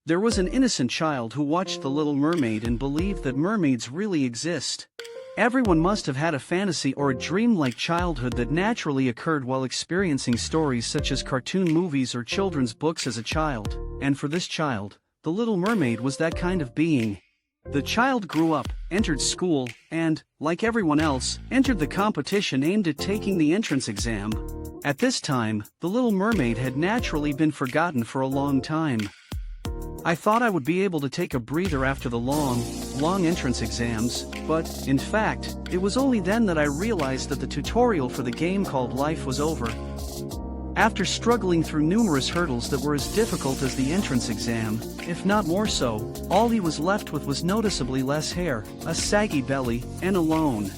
There was an innocent child who watched The Little Mermaid and believed that mermaids really exist. Everyone must have had a fantasy or a dream-like childhood that naturally occurred while experiencing stories such as cartoon movies or children's books as a child, and for this child, The Little Mermaid was that kind of being. The child grew up, entered school, and, like everyone else, entered the competition aimed at taking the entrance exam. At this time, The Little Mermaid had naturally been forgotten for a long time. I thought I would be able to take a breather after the long entrance exams, but, in fact, it was only then that I realized that the tutorial for the game called Life was over. After struggling through numerous hurdles that were as difficult as the entrance exam, if not more so, all he was left with was noticeably less hair, a saggy belly, and alone.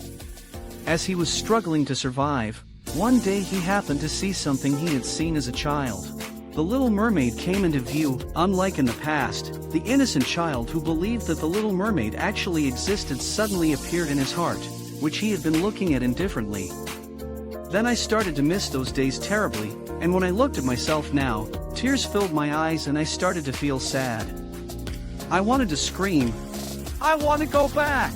As he was struggling to survive, one day he happened to see something he had seen as a child. The Little Mermaid came into view. Unlike in the past, the innocent child who believed that the Little Mermaid actually existed suddenly appeared in his heart, which he had been looking at indifferently. Then I started to miss those days terribly, and when I looked at myself now, tears filled my eyes and I started to feel sad. I wanted to scream, "I want to go back!"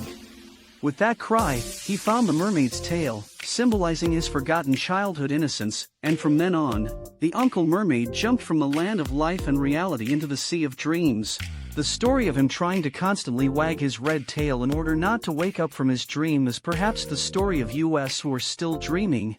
With that cry, he found the mermaid's tail, symbolizing his forgotten childhood innocence, and from then on, the Uncle Mermaid jumped from the land of life and reality into the sea of dreams. The story of him trying to constantly wag his red tail in order not to wake up from his dream is perhaps the story of us who are still dreaming.